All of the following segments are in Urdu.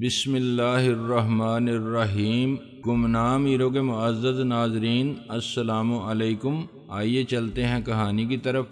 بسم اللہ الرحمن الرحیم۔ گمنام ہیرو کے معزز ناظرین، السلام علیکم۔ آئیے چلتے ہیں کہانی کی طرف۔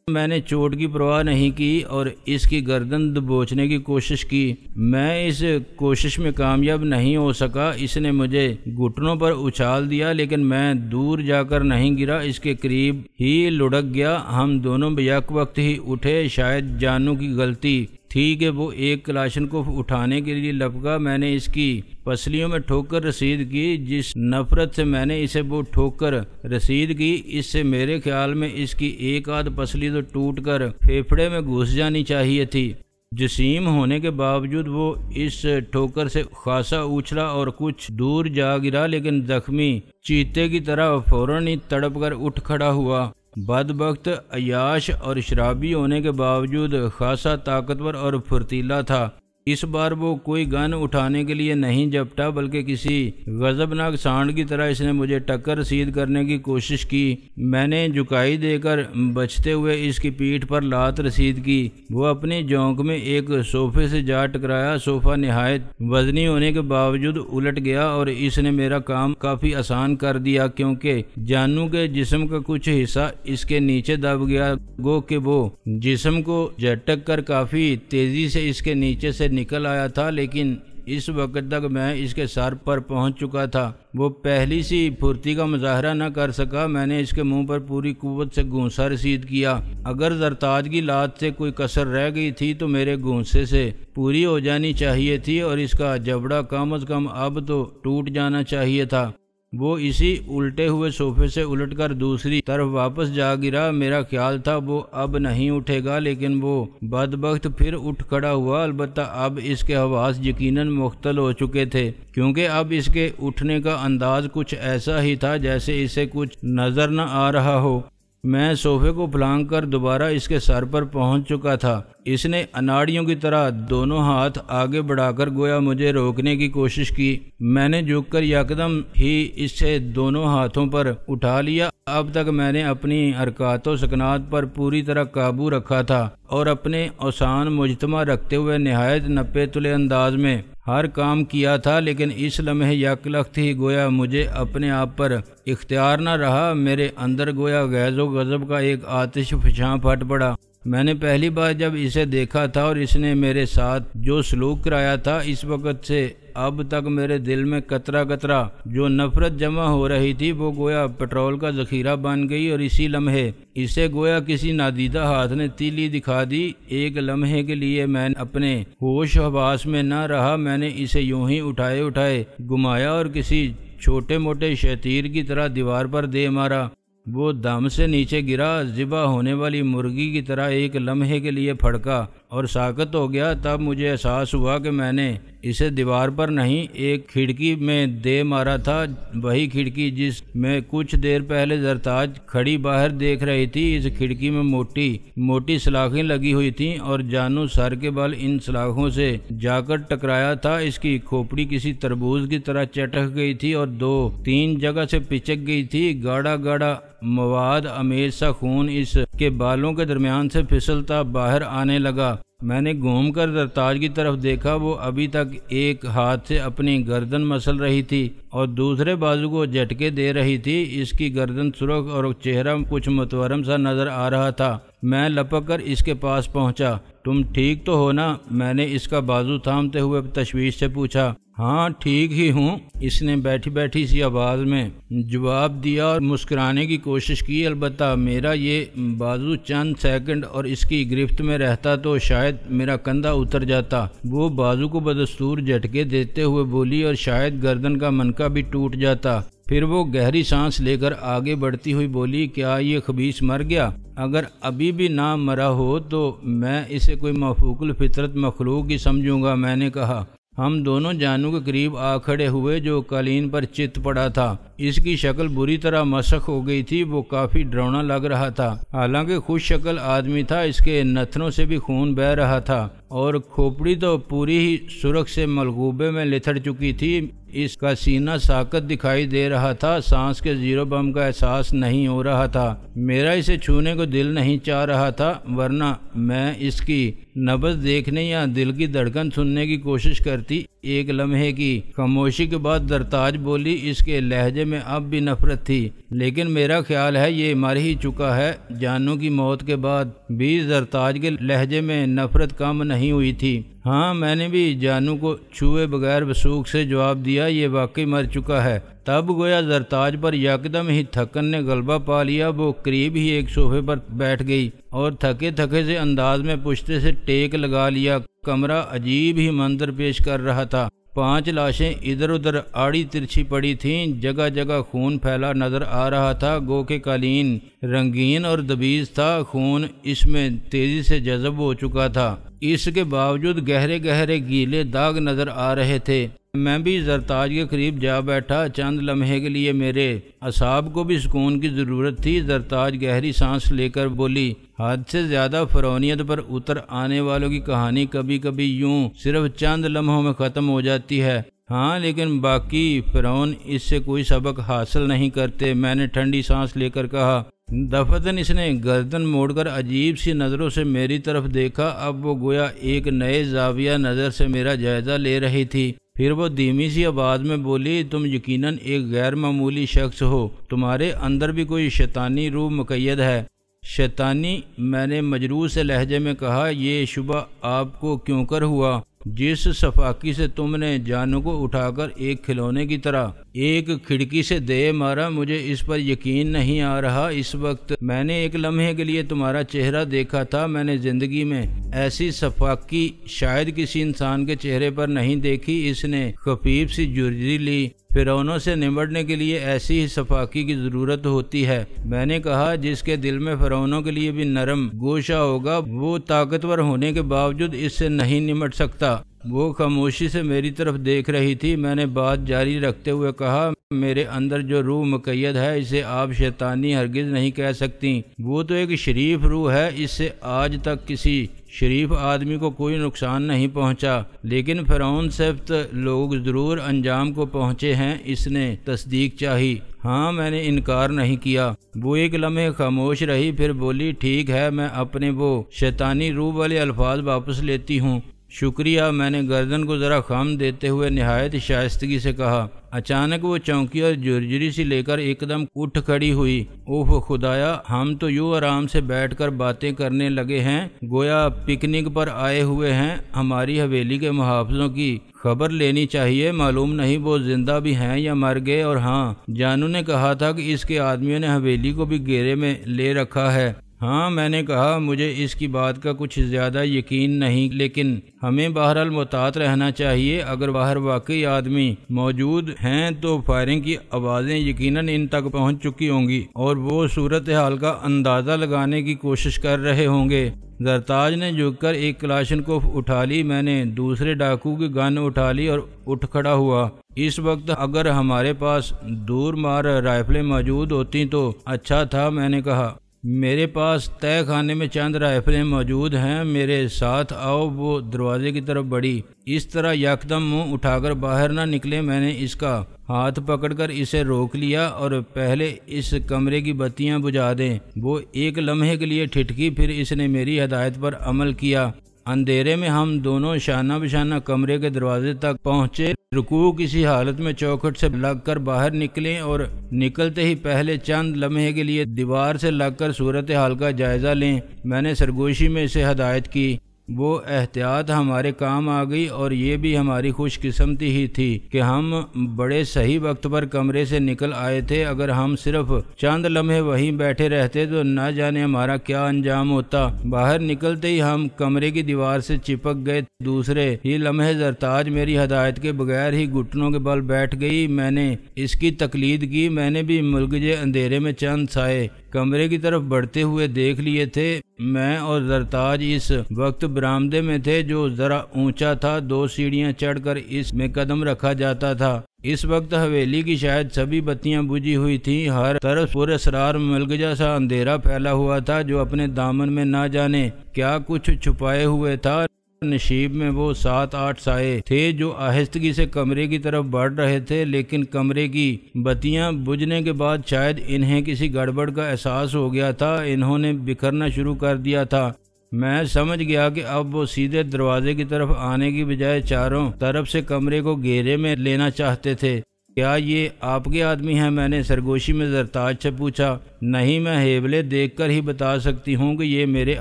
میں نے چوٹ کی پرواہ نہیں کی اور اس کی گردن دبوچنے کی کوشش کی۔ میں اس کوشش میں کامیاب نہیں ہو سکا۔ اس نے مجھے گھٹنوں پر اچھال دیا، لیکن میں دور جا کر نہیں گرا، اس کے قریب ہی لڑک گیا۔ ہم دونوں بیک وقت ہی اٹھے۔ شاید جانو کی غلطی تھی کہ وہ ایک کلاشنکوف اٹھانے کے لیے لپکا۔ میں نے اس کی پسلیوں میں ٹھوکر رسید کی۔ جس نفرت سے میں نے اسے وہ ٹھوکر رسید کی، اس سے میرے خیال میں اس کی ایک آدھ پسلی تو ٹوٹ کر پھیپھڑے میں گھس جانی چاہیے تھی۔ جسیم ہونے کے باوجود وہ اس ٹھوکر سے خاصا اچھلا اور کچھ دور جا گرا، لیکن زخمی چیتے کی طرح فوراً ہی تڑپ کر اٹھ کھڑا ہوا۔ بدبخت عیاش اور شرابی ہونے کے باوجود خاصا طاقتور اور پھرتیلا تھا۔ اس بار وہ کوئی گن اٹھانے کے لیے نہیں جھپٹا، بلکہ کسی غضبناک سانڈ کی طرح اس نے مجھے ٹکر رسید کرنے کی کوشش کی۔ میں نے جھکائی دے کر بچتے ہوئے اس کی پیٹھ پر لات رسید کی۔ وہ اپنی جونک میں ایک صوفے سے جا ٹکرایا۔ صوفہ نہایت وزنی ہونے کے باوجود الٹ گیا اور اس نے میرا کام کافی آسان کر دیا، کیونکہ جانو کے جسم کا کچھ حصہ اس کے نیچے دب گیا۔ گو کہ وہ جسم کو جھٹک کر کافی تیزی سے اس کے نیچے سے نکل آیا تھا، لیکن اس وقت تک میں اس کے سر پر پہنچ چکا تھا۔ وہ پہلی سی پھرتی کا مظاہرہ نہ کر سکا۔ میں نے اس کے منہ پر پوری قوت سے گھونسا رسید کیا۔ اگر زرتاج کی لات سے کوئی کسر رہ گئی تھی تو میرے گھونسے سے پوری ہو جانی چاہیے تھی، اور اس کا جبڑا کم از کم اب تو ٹوٹ جانا چاہیے تھا۔ وہ اسی الٹے ہوئے صوفے سے الٹ کر دوسری طرف واپس جا گرا۔ میرا خیال تھا وہ اب نہیں اٹھے گا، لیکن وہ بدبخت پھر اٹھ کھڑا ہوا۔ البتہ اب اس کے حواس یقیناً مختل ہو چکے تھے، کیونکہ اب اس کے اٹھنے کا انداز کچھ ایسا ہی تھا جیسے اسے کچھ نظر نہ آ رہا ہو۔ میں صوفے کو پھلانگ کر دوبارہ اس کے سر پر پہنچ چکا تھا۔ اس نے اناڑیوں کی طرح دونوں ہاتھ آگے بڑھا کر گویا مجھے روکنے کی کوشش کی۔ میں نے جھک کر یکدم ہی اس سے دونوں ہاتھوں پر اٹھا لیا۔ اب تک میں نے اپنی حرکات و سکنات پر پوری طرح قابو رکھا تھا اور اپنے اوسان مجتمع رکھتے ہوئے نہایت نپے تلے انداز میں ہر کام کیا تھا، لیکن اس لمحے یک لخت ہی گویا مجھے اپنے آپ پر اختیار نہ رہا۔ میرے اندر گویا غیظ و غضب کا ایک آتش فشاں پھٹ پڑا۔ میں نے پہلی بار جب اسے دیکھا تھا اور اس نے میرے ساتھ جو سلوک کرایا تھا، اس وقت سے اب تک میرے دل میں قطرہ قطرہ جو نفرت جمع ہو رہی تھی وہ گویا پٹرول کا ذخیرہ بن گئی، اور اسی لمحے اسے گویا کسی نادیدہ ہاتھ نے تیلی دکھا دی۔ ایک لمحے کے لیے میں اپنے ہوش حواس میں نہ رہا۔ میں نے اسے یوں ہی اٹھائے گھمایا اور کسی چھوٹے موٹے شتیر کی طرح دیوار پر دے مارا۔ وہ دم سے نیچے گرا، ذبح ہونے والی مرغی کی طرح ایک لمحے کے لیے پھڑکا اور ساکت ہو گیا۔ تب مجھے احساس ہوا کہ میں نے اسے دیوار پر نہیں، ایک کھڑکی میں دے مارا تھا۔ وہی کھڑکی جس میں کچھ دیر پہلے زرتاج کھڑی باہر دیکھ رہی تھی۔ اس کھڑکی میں موٹی موٹی سلاخیں لگی ہوئی تھیں اور جانو سر کے بل ان سلاخوں سے جا کر ٹکرایا تھا۔ اس کی کھوپڑی کسی تربوز کی طرح چٹک گئی تھی اور 2-3 جگہ سے پچک گئی تھی۔ گاڑھا گاڑھا مواد امیز سا خون اس کے بالوں کے درمیان سے پھسلتا باہر آنے لگا۔ میں نے گھوم کر زرتاج کی طرف دیکھا۔ وہ ابھی تک ایک ہاتھ سے اپنی گردن مسل رہی تھی اور دوسرے بازو کو جھٹکے دے رہی تھی۔ اس کی گردن سرخ اور چہرہ کچھ متورم سا نظر آ رہا تھا۔ میں لپک کر اس کے پاس پہنچا۔ تم ٹھیک تو ہو نا؟ میں نے اس کا بازو تھامتے ہوئے تشویش سے پوچھا۔ ہاں ٹھیک ہی ہوں، اس نے بیٹھی سی آواز میں جواب دیا اور مسکرانے کی کوشش کی۔ البتہ میرا یہ بازو چند سیکنڈ اور اس کی گرفت میں رہتا تو شاید میرا کندھا اتر جاتا۔ وہ بازو کو بدستور جھٹکے دیتے ہوئے بولی اور شاید گردن کا منکا بھی ٹوٹ جاتا۔ پھر وہ گہری سانس لے کر آگے بڑھتی ہوئی بولی، کیا یہ خبیث مر گیا؟ اگر ابھی بھی نہ مرا ہو تو میں اسے کوئی مفوق الفطرت مخلوق ہی سمجھوں گا، میں نے کہا۔ ہم دونوں جانو کے قریب آ کھڑے ہوئے جو قالین پر چت پڑا تھا۔ اس کی شکل بری طرح مسخ ہو گئی تھی، وہ کافی ڈراؤنا لگ رہا تھا۔ حالانکہ خوش شکل آدمی تھا، اس کے نتنوں سے بھی خون بہہ رہا تھا اور کھوپڑی تو پوری ہی سرخ سے ملغوبے میں لتھڑ چکی تھی۔ اس کا سینہ ساکت دکھائی دے رہا تھا، سانس کے زیرو بم کا احساس نہیں ہو رہا تھا۔ میرا اسے چھونے کو دل نہیں چاہ رہا تھا، ورنہ میں اس کی نبض دیکھنے یا دل کی دھڑکن سننے کی کوشش کرتی۔ ایک لمحے کی خاموشی کے بعد زرتاج بولی، اس کے لہجے میں اب بھی نفرت تھی، لیکن میرا خیال ہے یہ مر ہی چکا ہے۔ جانو کی موت کے بعد بھی زرتاج کے لہجے میں نفرت کم نہیں ہوئی تھی۔ ہاں، میں نے بھی جانو کو چھوئے بغیر وثوق سے جواب دیا، یہ واقعی مر چکا ہے۔ تب گویا زرتاج پر یکدم ہی تھکن نے غلبہ پا لیا، وہ قریب ہی ایک صوفے پر بیٹھ گئی اور تھکے سے انداز میں پشتے سے ٹیک لگا لیا۔ کمرہ عجیب ہی منظر پیش کر رہا تھا۔ 5 لاشیں ادھر ادھر آڑی ترچھی پڑی تھیں، جگہ جگہ خون پھیلا نظر آ رہا تھا، گو کہ قالین رنگین اور دبیز تھا، خون اس میں تیزی سے جذب ہو چکا تھا۔ اس کے باوجود گہرے گہرے گیلے داغ نظر آ رہے تھے۔ میں بھی زرتاج کے قریب جا بیٹھا۔ چند لمحے کے لیے میرے اعصاب کو بھی سکون کی ضرورت تھی۔ زرتاج گہری سانس لے کر بولی، حد سے زیادہ فرعونیت پر اتر آنے والوں کی کہانی کبھی کبھی یوں صرف چند لمحوں میں ختم ہو جاتی ہے۔ ہاں، لیکن باقی فرعون اس سے کوئی سبق حاصل نہیں کرتے، میں نے ٹھنڈی سانس لے کر کہا۔ دفتن اس نے گردن موڑ کر عجیب سی نظروں سے میری طرف دیکھا۔ اب وہ گویا ایک نئے زاویہ نظر سے میرا جائزہ لے رہی تھی۔ پھر وہ دھیمی سی آواز میں بولی، تم یقیناً ایک غیر معمولی شخص ہو، تمہارے اندر بھی کوئی شیطانی روح مقید ہے۔ شیطانی؟ میں نے مجروح سے لہجے میں کہا۔ یہ شبہ آپ کو کیوں کر ہوا؟ جس صفاقی سے تم نے جانو کو اٹھا کر ایک کھلونے کی طرح ایک کھڑکی سے دے مارا، مجھے اس پر یقین نہیں آ رہا۔ اس وقت میں نے ایک لمحے کے لیے تمہارا چہرہ دیکھا تھا، میں نے زندگی میں ایسی صفاقی شاید کسی انسان کے چہرے پر نہیں دیکھی۔ اس نے خفیف سی جرجری لی۔ فرعونوں سے نمٹنے کے لیے ایسی ہی صفاقی کی ضرورت ہوتی ہے، میں نے کہا۔ جس کے دل میں فرعونوں کے لیے بھی نرم گوشہ ہوگا، وہ طاقتور ہونے کے باوجود اس سے نہیں نمٹ سکتا۔ وہ خاموشی سے میری طرف دیکھ رہی تھی۔ میں نے بات جاری رکھتے ہوئے کہا، میرے اندر جو روح مقید ہے اسے آپ شیطانی ہرگز نہیں کہہ سکتی۔ وہ تو ایک شریف روح ہے، اس سے آج تک کسی شریف آدمی کو کوئی نقصان نہیں پہنچا، لیکن فرعون صفت لوگ ضرور انجام کو پہنچے ہیں۔ اس نے تصدیق چاہی۔ ہاں، میں نے انکار نہیں کیا۔ وہ ایک لمحے خاموش رہی، پھر بولی، ٹھیک ہے، میں اپنے وہ شیطانی روح والے الفاظ واپس لیتی ہوں۔ شکریہ، میں نے گردن کو ذرا خم دیتے ہوئے نہایت شائستگی سے کہا۔ اچانک وہ چونکی اور جرجری سی لے کر ایک دم اٹھ کھڑی ہوئی۔ اوہ خدایا، ہم تو یوں آرام سے بیٹھ کر باتیں کرنے لگے ہیں، گویا پکنک پر آئے ہوئے ہیں۔ ہماری حویلی کے محافظوں کی خبر لینی چاہیے، معلوم نہیں وہ زندہ بھی ہیں یا مر گئے۔ اور ہاں، جانو نے کہا تھا کہ اس کے آدمیوں نے حویلی کو بھی گھیرے میں لے رکھا ہے۔ ہاں، میں نے کہا، مجھے اس کی بات کا کچھ زیادہ یقین نہیں، لیکن ہمیں بہرحال محتاط رہنا چاہیے۔ اگر باہر واقعی آدمی موجود ہیں تو فائرنگ کی آوازیں یقیناً ان تک پہنچ چکی ہوں گی اور وہ صورتحال کا اندازہ لگانے کی کوشش کر رہے ہوں گے۔ زرتاج نے جھک کر ایک کلاشنکوف اٹھا لی، میں نے دوسرے ڈاکو کی گن اٹھا لی اور اٹھ کھڑا ہوا۔ اس وقت اگر ہمارے پاس دور مار رائفلیں موجود ہوتی تو اچھا تھا، میں نے کہا۔ میرے پاس تہہ خانے میں چند رائفلیں موجود ہیں، میرے ساتھ آؤ۔ وہ دروازے کی طرف بڑھی۔ اس طرح یکدم منہ اٹھا کر باہر نہ نکلے، میں نے اس کا ہاتھ پکڑ کر اسے روک لیا۔ اور پہلے اس کمرے کی بتیاں بجھا دیں۔ وہ ایک لمحے کے لیے ٹھٹکی، پھر اس نے میری ہدایت پر عمل کیا۔ اندھیرے میں ہم دونوں شانہ بشانہ کمرے کے دروازے تک پہنچے۔ رکوع کسی حالت میں چوکھٹ سے لگ کر باہر نکلیں اور نکلتے ہی پہلے چند لمحے کے لیے دیوار سے لگ کر صورتحال کا جائزہ لیں، میں نے سرگوشی میں اسے ہدایت کی۔ وہ احتیاط ہمارے کام آ گئی اور یہ بھی ہماری خوش قسمتی ہی تھی کہ ہم بڑے صحیح وقت پر کمرے سے نکل آئے تھے۔ اگر ہم صرف چند لمحے وہیں بیٹھے رہتے تو نہ جانے ہمارا کیا انجام ہوتا۔ باہر نکلتے ہی ہم کمرے کی دیوار سے چپک گئے۔ دوسرے ہی لمحے زرتاج میری ہدایت کے بغیر ہی گھٹنوں کے بل بیٹھ گئی۔ میں نے اس کی تقلید کی۔ میں نے بھی ملگجے اندھیرے میں چند سائے کمرے کی طرف بڑھتے ہوئے دیکھ لیے تھے۔ میں اور زرتاج اس وقت برآمدے میں تھے جو ذرا اونچا تھا، 2 سیڑھیاں چڑھ کر اس میں قدم رکھا جاتا تھا۔ اس وقت حویلی کی شاید سبھی بتیاں بجھی ہوئی تھیں، ہر طرف پر اسرار ملگجا سا اندھیرا پھیلا ہوا تھا جو اپنے دامن میں نہ جانے کیا کچھ چھپائے ہوئے تھا۔ نشیب میں وہ 7-8 سائے تھے جو آہستگی سے کمرے کی طرف بڑھ رہے تھے، لیکن کمرے کی بتیاں بجھنے کے بعد شاید انہیں کسی گڑبڑ کا احساس ہو گیا تھا، انہوں نے بکھرنا شروع کر دیا تھا۔ میں سمجھ گیا کہ اب وہ سیدھے دروازے کی طرف آنے کی بجائے چاروں طرف سے کمرے کو گھیرے میں لینا چاہتے تھے۔ کیا یہ آپ کے آدمی ہیں؟ میں نے سرگوشی میں زرتاج سے پوچھا۔ نہیں، میں ہیبلے دیکھ کر ہی بتا سکتی ہوں کہ یہ میرے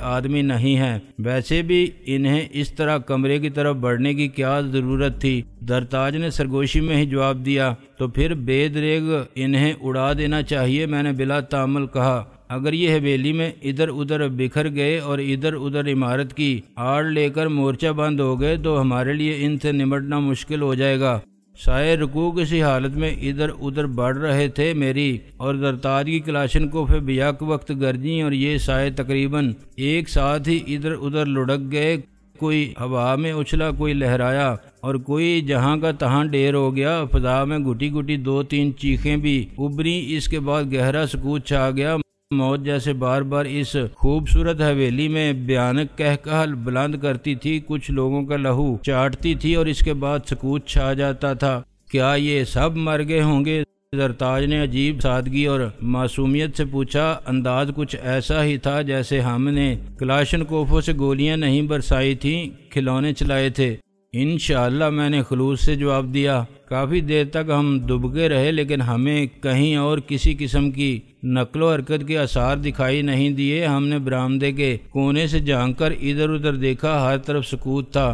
آدمی نہیں ہیں، ویسے بھی انہیں اس طرح کمرے کی طرف بڑھنے کی کیا ضرورت تھی؟ زرتاج نے سرگوشی میں ہی جواب دیا۔ تو پھر بے دریغ انہیں اڑا دینا چاہیے، میں نے بلا تامل کہا۔ اگر یہ حویلی میں ادھر ادھر بکھر گئے اور ادھر ادھر عمارت کی آڑ لے کر مورچہ بند ہو گئے تو ہمارے لیے ان سے نمٹنا مشکل ہو جائے گا۔ سائے رکوع کسی حالت میں ادھر ادھر بڑھ رہے تھے، میری اور زرتاج کی کلاشنکوفیں بیک وقت گرجیں اور یہ سائے تقریباً ایک ساتھ ہی ادھر ادھر لڑک گئے، کوئی ہوا میں اچھلا، کوئی لہرایا اور کوئی جہاں کا تہاں ڈھیر ہو گیا۔ فضا میں گھٹی گھٹی 2-3 چیخیں بھی ابھریں، اس کے بعد گہرا سکوت چھا گیا۔ موت جیسے بار بار اس خوبصورت حویلی میں بھیانک کہکہال بلند کرتی تھی، کچھ لوگوں کا لہو چاٹتی تھی اور اس کے بعد سکوت چھا جاتا تھا۔ کیا یہ سب مر گئے ہوں گے؟ زرتاج نے عجیب سادگی اور معصومیت سے پوچھا۔ انداز کچھ ایسا ہی تھا جیسے ہم نے کلاشنکوفوں سے گولیاں نہیں برسائی تھیں، کھلونے چلائے تھے۔ انشاءاللہ، میں نے خلوص سے جواب دیا۔ کافی دیر تک ہم دبکے رہے لیکن ہمیں کہیں اور کسی قسم کی نقل و حرکت کے آثار دکھائی نہیں دیے۔ ہم نے برآمدے کے کونے سے جھانک کر ادھر ادھر دیکھا، ہر طرف سکوت تھا۔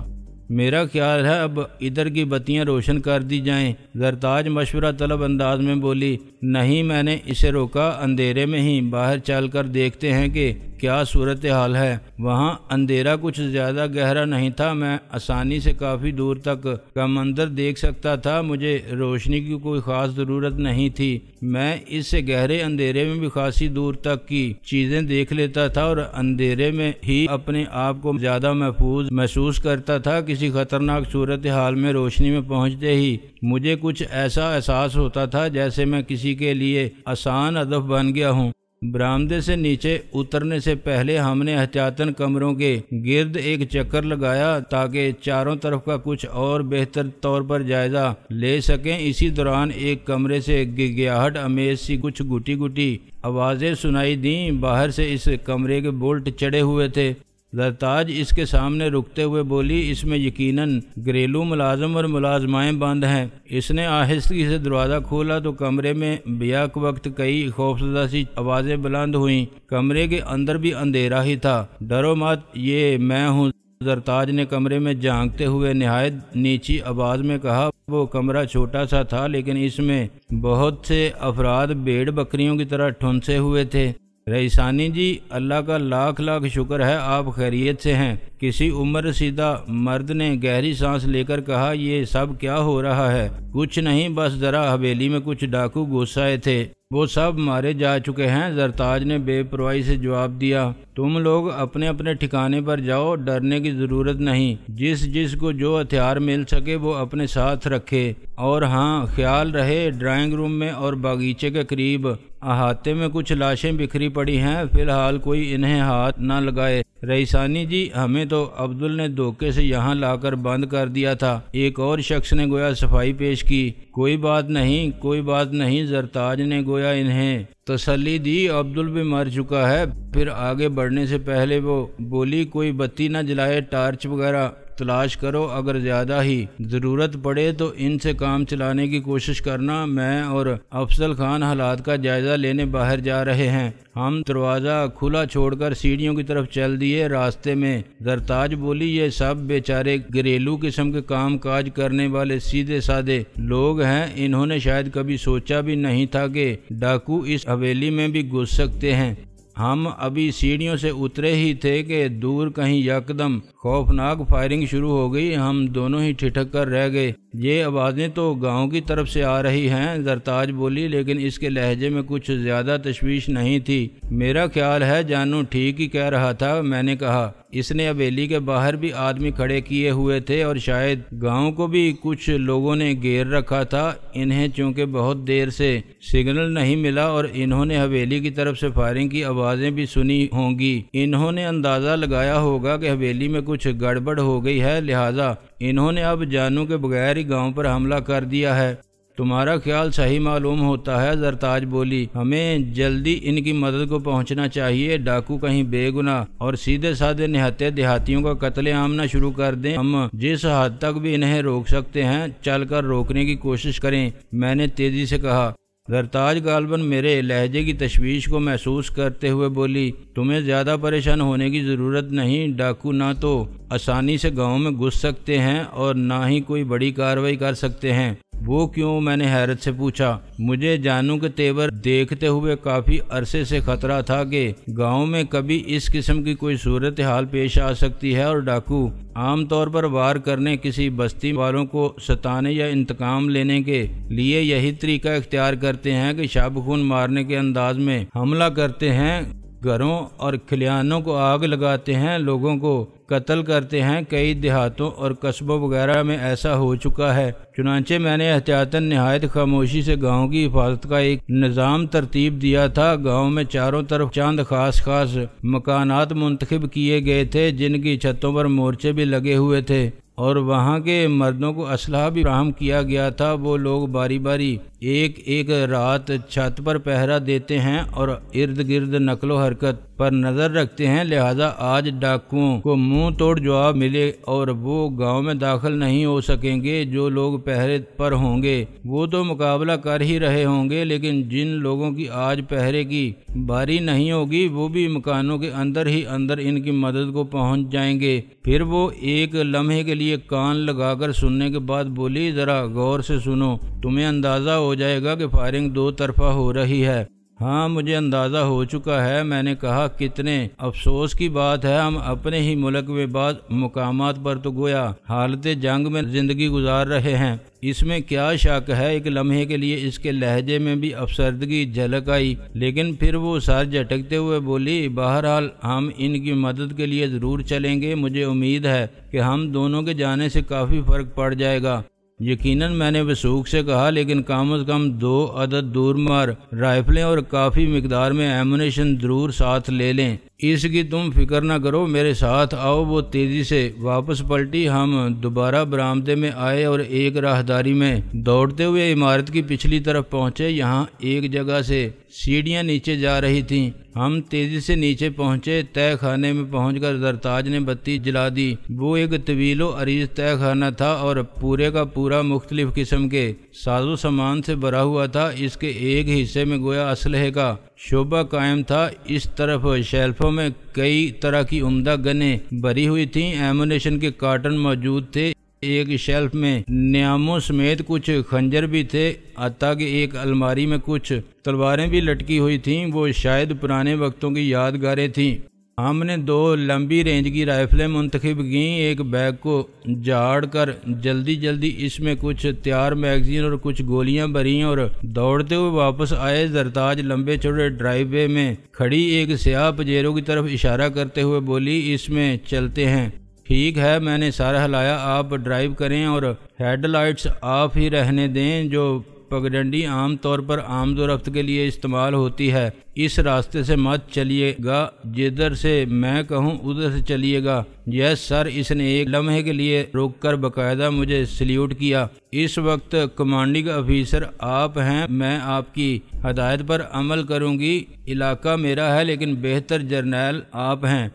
میرا خیال ہے اب ادھر کی بتیاں روشن کر دی جائیں، زرتاج مشورہ طلب انداز میں بولی۔ نہیں، میں نے اسے روکا، اندھیرے میں ہی باہر چل کر دیکھتے ہیں کہ کیا صورتحال ہے۔ وہاں اندھیرا کچھ زیادہ گہرا نہیں تھا، میں آسانی سے کافی دور تک کا منظر دیکھ سکتا تھا، مجھے روشنی کی کوئی خاص ضرورت نہیں تھی۔ میں اس سے گہرے اندھیرے میں بھی خاصی دور تک کی چیزیں دیکھ لیتا تھا اور اندھیرے میں ہی اپنے آپ کو زیادہ محفوظ محسوس کرتا تھا۔ کسی خطرناک صورتحال میں روشنی میں پہنچتے ہی مجھے کچھ ایسا احساس ہوتا تھا جیسے میں کسی کے لیے آسان ہدف بن گیا ہوں۔ برآمدے سے نیچے اترنے سے پہلے ہم نے احتیاطاً کمروں کے گرد ایک چکر لگایا تاکہ چاروں طرف کا کچھ اور بہتر طور پر جائزہ لے سکیں۔ اسی دوران ایک کمرے سے گگیاہٹ امیز سی کچھ گھٹی گھٹی آوازیں سنائی دیں، باہر سے اس کمرے کے بولٹ چڑھے ہوئے تھے۔ زرتاج اس کے سامنے رکتے ہوئے بولی، اس میں یقیناً گھریلو ملازم اور ملازمائیں بند ہیں۔ اس نے آہستگی سے دروازہ کھولا تو کمرے میں بیک وقت کئی خوفزدہ سی آوازیں بلند ہوئیں۔ کمرے کے اندر بھی اندھیرا ہی تھا۔ ڈرو مت، یہ میں ہوں، زرتاج نے کمرے میں جھانکتے ہوئے نہایت نیچی آواز میں کہا۔ وہ کمرہ چھوٹا سا تھا لیکن اس میں بہت سے افراد بھیڑ بکریوں کی طرح ٹھنسے ہوئے تھے۔ رئیسانی جی، اللہ کا لاکھ لاکھ شکر ہے آپ خیریت سے ہیں، کسی عمر رسیدہ مرد نے گہری سانس لے کر کہا۔ یہ سب کیا ہو رہا ہے؟ کچھ نہیں، بس ذرا حویلی میں کچھ ڈاکو گھس آئے تھے، وہ سب مارے جا چکے ہیں، زرتاج نے بے پرواہی سے جواب دیا۔ تم لوگ اپنے اپنے ٹھکانے پر جاؤ، ڈرنے کی ضرورت نہیں، جس کو جو ہتھیار مل سکے وہ اپنے ساتھ رکھے، اور ہاں خیال رہے ڈرائنگ روم میں اور باغیچے کے قریب احاطے میں کچھ لاشیں بکھری پڑی ہیں، فی الحال کوئی انہیں ہاتھ نہ لگائے۔ رئیسانی جی، ہمیں تو عبدل نے دھوکے سے یہاں لا کر بند کر دیا تھا، ایک اور شخص نے گویا صفائی پیش کی۔ کوئی بات نہیں، کوئی بات نہیں، زرتاج نے گویا انہیں تسلی دی، عبدل بھی مر چکا ہے۔ پھر آگے بڑھنے سے پہلے وہ بولی، کوئی بتی نہ جلائے، ٹارچ وغیرہ تلاش کرو، اگر زیادہ ہی ضرورت پڑے تو ان سے کام چلانے کی کوشش کرنا۔ میں اور افضل خان حالات کا جائزہ لینے باہر جا رہے ہیں۔ ہم دروازہ کھلا چھوڑ کر سیڑھیوں کی طرف چل دیے۔ راستے میں زرتاج بولی، یہ سب بیچارے گھریلو قسم کے کام کاج کرنے والے سیدھے سادے لوگ ہیں، انہوں نے شاید کبھی سوچا بھی نہیں تھا کہ ڈاکو اس حویلی میں بھی گھس سکتے ہیں۔ ہم ابھی سیڑھیوں سے اترے ہی تھے کہ دور کہیں یکدم خوفناک فائرنگ شروع ہو گئی، ہم دونوں ہی ٹھٹک کر رہ گئے۔ یہ آوازیں تو گاؤں کی طرف سے آ رہی ہیں، زرتاج بولی، لیکن اس کے لہجے میں کچھ زیادہ تشویش نہیں تھی۔ میرا خیال ہے جانو ٹھیک ہی کہہ رہا تھا، میں نے کہا۔ اس نے حویلی کے باہر بھی آدمی کھڑے کیے ہوئے تھے اور شاید گاؤں کو بھی کچھ لوگوں نے گھیر رکھا تھا۔ انہیں چونکہ بہت دیر سے سگنل نہیں ملا اور انہوں نے حویلی کی طرف سے فائرنگ کی آوازیں بھی سنی ہوں گی، انہوں نے اندازہ لگایا ہوگا کہ حویلی میں کچھ گڑبڑ ہو گئی ہے، لہٰذا انہوں نے اب جانو کے بغیر ہی گاؤں پر حملہ کر دیا ہے۔ تمہارا خیال صحیح معلوم ہوتا ہے، زرتاج بولی۔ ہمیں جلدی ان کی مدد کو پہنچنا چاہیے۔ ڈاکو کہیں بے گناہ اور سیدھے سادے نہتے دیہاتیوں کا قتل عام نہ شروع کر دیں۔ ہم جس حد تک بھی انہیں روک سکتے ہیں چل کر روکنے کی کوشش کریں، میں نے تیزی سے کہا۔ زرتاج غالباً میرے لہجے کی تشویش کو محسوس کرتے ہوئے بولی، تمہیں زیادہ پریشان ہونے کی ضرورت نہیں۔ ڈاکو نہ تو آسانی سے گاؤں میں گھس سکتے ہیں اور نہ ہی کوئی بڑی کارروائی کر سکتے ہیں۔ وہ کیوں؟ میں نے حیرت سے پوچھا۔ مجھے جانو کے تیور دیکھتے ہوئے کافی عرصے سے خطرہ تھا کہ گاؤں میں کبھی اس قسم کی کوئی صورتحال پیش آ سکتی ہے اور ڈاکو عام طور پر وار کرنے، کسی بستی والوں کو ستانے یا انتقام لینے کے لیے یہی طریقہ اختیار کرتے ہیں کہ شب خون مارنے کے انداز میں حملہ کرتے ہیں، گھروں اور کھلیانوں کو آگ لگاتے ہیں، لوگوں کو قتل کرتے ہیں۔ کئی دیہاتوں اور قصبوں وغیرہ میں ایسا ہو چکا ہے۔ چنانچہ میں نے احتیاطاً نہایت خاموشی سے گاؤں کی حفاظت کا ایک نظام ترتیب دیا تھا۔ گاؤں میں چاروں طرف چند خاص مکانات منتخب کیے گئے تھے جن کی چھتوں پر مورچے بھی لگے ہوئے تھے اور وہاں کے مردوں کو اسلحہ بھی فراہم کیا گیا تھا۔ وہ لوگ باری باری ایک رات چھت پر پہرا دیتے ہیں اور ارد گرد نقل و حرکت پر نظر رکھتے ہیں، لہذا آج ڈاکوؤں کو منہ توڑ جواب ملے اور وہ گاؤں میں داخل نہیں ہو سکیں گے۔ جو لوگ پہرے پر ہوں گے وہ تو مقابلہ کر ہی رہے ہوں گے، لیکن جن لوگوں کی آج پہرے کی باری نہیں ہوگی وہ بھی مکانوں کے اندر ہی اندر ان کی مدد کو پہنچ جائیں گے۔ پھر وہ ایک لمحے کے لیے کان لگا کر سننے کے بعد بولی، ذرا غور سے سنو، تمہیں اندازہ ہو جائے گا کہ فائرنگ دو طرفہ ہو رہی ہے۔ ہاں مجھے اندازہ ہو چکا ہے، میں نے کہا۔ کتنے افسوس کی بات ہے، ہم اپنے ہی ملک میں بعض مقامات پر تو گویا حالت جنگ میں زندگی گزار رہے ہیں۔ اس میں کیا شک ہے؟ ایک لمحے کے لیے اس کے لہجے میں بھی افسردگی جھلک آئی، لیکن پھر وہ سر جھٹکتے ہوئے بولی، بہرحال ہم ان کی مدد کے لیے ضرور چلیں گے۔ مجھے امید ہے کہ ہم دونوں کے جانے سے کافی فرق پڑ جائے گا۔ یقیناً، میں نے وثوق سے کہا، لیکن کم از کم 2 عدد دور مار رائفلیں اور کافی مقدار میں ایمونیشن ضرور ساتھ لے لیں۔ اس کی تم فکر نہ کرو، میرے ساتھ آؤ۔ وہ تیزی سے واپس پلٹی۔ ہم دوبارہ برآمدے میں آئے اور ایک راہداری میں دوڑتے ہوئے عمارت کی پچھلی طرف پہنچے۔ یہاں ایک جگہ سے سیڑھیاں نیچے جا رہی تھیں۔ ہم تیزی سے نیچے پہنچے۔ تہہ خانے میں پہنچ کر زرتاج نے بتی جلا دی۔ وہ ایک طویل و عریض تہہ خانہ تھا اور پورے کا پورا مختلف قسم کے ساز و سامان سے بھرا ہوا تھا۔ اس کے ایک حصے میں گویا اسلحے کا شعبہ قائم تھا۔ اس طرف شیلفوں میں کئی طرح کی عمدہ گنیں بھری ہوئی تھیں، ایمونیشن کے کارٹن موجود تھے۔ ایک شیلف میں نیاموں سمیت کچھ خنجر بھی تھے، حتیٰ کہ ایک الماری میں کچھ تلواریں بھی لٹکی ہوئی تھیں۔ وہ شاید پرانے وقتوں کی یادگاریں تھیں۔ ہم نے 2 لمبی رینج کی رائفلیں منتخب کیں۔ ایک بیگ کو جھاڑ کر جلدی اس میں کچھ تیار میگزین اور کچھ گولیاں بھریں اور دوڑتے ہوئے واپس آئے۔ زرتاج لمبے چوڑے ڈرائیو وے میں کھڑی ایک سیاہ پجیرو کی طرف اشارہ کرتے ہوئے بولی، اس میں چلتے ہیں۔ ٹھیک ہے، میں نے سر ہلایا۔ آپ ڈرائیو کریں اور ہیڈ لائٹس آف ہی رہنے دیں۔ جو پگڈنڈی عام طور پر آمد و رفت کے لیے استعمال ہوتی ہے، اس راستے سے مت چلیے گا، جدھر سے میں کہوں ادھر سے چلیے گا۔ یس سر۔ اس نے ایک لمحے کے لیے رک کر باقاعدہ مجھے سلیوٹ کیا۔ اس وقت کمانڈنگ افیسر آپ ہیں، میں آپ کی ہدایت پر عمل کروں گی۔ علاقہ میرا ہے لیکن بہتر جرنیل آپ ہیں۔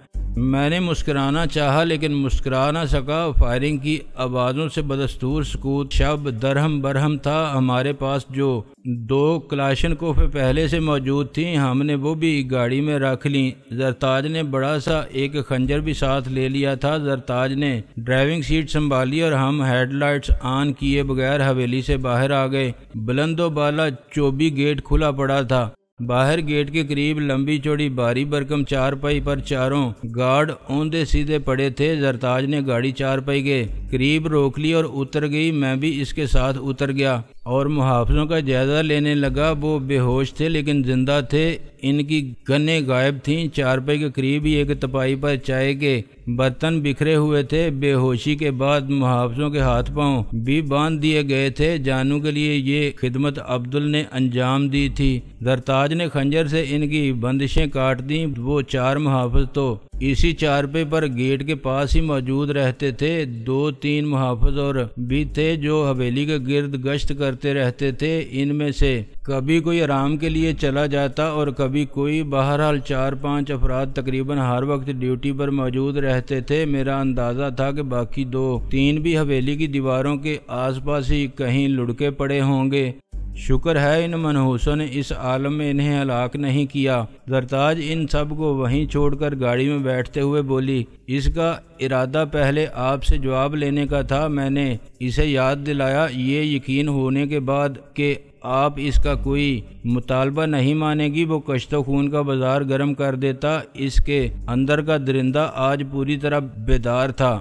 میں نے مسکرانا چاہا لیکن مسکرا نہ سکا۔ فائرنگ کی آوازوں سے بدستور سکوت شب درہم برہم تھا۔ ہمارے پاس جو 2 کلاشنکوف پہلے سے موجود تھیں، ہم نے وہ بھی گاڑی میں رکھ لیں۔ زرتاج نے بڑا سا ایک خنجر بھی ساتھ لے لیا تھا۔ زرتاج نے ڈرائیونگ سیٹ سنبھالی اور ہم ہیڈ لائٹس آن کیے بغیر حویلی سے باہر آ گئے۔ بلند و بالا چوبی گیٹ کھلا پڑا تھا۔ باہر گیٹ کے قریب لمبی چوڑی بھاری بھرکم چارپائی پر چاروں گارڈ اوندے سیدھے پڑے تھے۔ زرتاج نے گاڑی چارپائی کے قریب روک لی اور اتر گئی۔ میں بھی اس کے ساتھ اتر گیا اور محافظوں کا جائزہ لینے لگا۔ وہ بے ہوش تھے لیکن زندہ تھے۔ ان کی گنیں غائب تھیں، چارپائی کے قریب ہی ایک تپائی پر چائے کے برتن بکھرے ہوئے تھے، بے ہوشی کے بعد محافظوں کے ہاتھ پاؤں بھی باندھ دیے گئے تھے۔ جانو کے لیے یہ خدمت عبدل نے انجام دی تھی۔ زرتاج نے خنجر سے ان کی بندشیں کاٹ دیں۔ وہ 4 محافظ تو اسی چارپے پر گیٹ کے پاس ہی موجود رہتے تھے۔ 2-3 محافظ اور بھی تھے جو حویلی کے گرد گشت کرتے رہتے تھے۔ ان میں سے کبھی کوئی آرام کے لیے چلا جاتا اور کبھی کوئی، بہرحال 4-5 افراد تقریباً ہر وقت ڈیوٹی پر موجود رہتے تھے۔ میرا اندازہ تھا کہ باقی 2-3 بھی حویلی کی دیواروں کے آس پاس ہی کہیں لڑکے پڑے ہوں گے۔ شکر ہے ان منحوسوں نے اس عالم میں انہیں ہلاک نہیں کیا۔ زرتاج ان سب کو وہیں چھوڑ کر گاڑی میں بیٹھتے ہوئے بولی، اس کا ارادہ پہلے آپ سے جواب لینے کا تھا، میں نے اسے یاد دلایا، یہ یقین ہونے کے بعد کہ آپ اس کا کوئی مطالبہ نہیں مانے گی، وہ کشت و خون کا بازار گرم کر دیتا۔ اس کے اندر کا درندہ آج پوری طرح بیدار تھا۔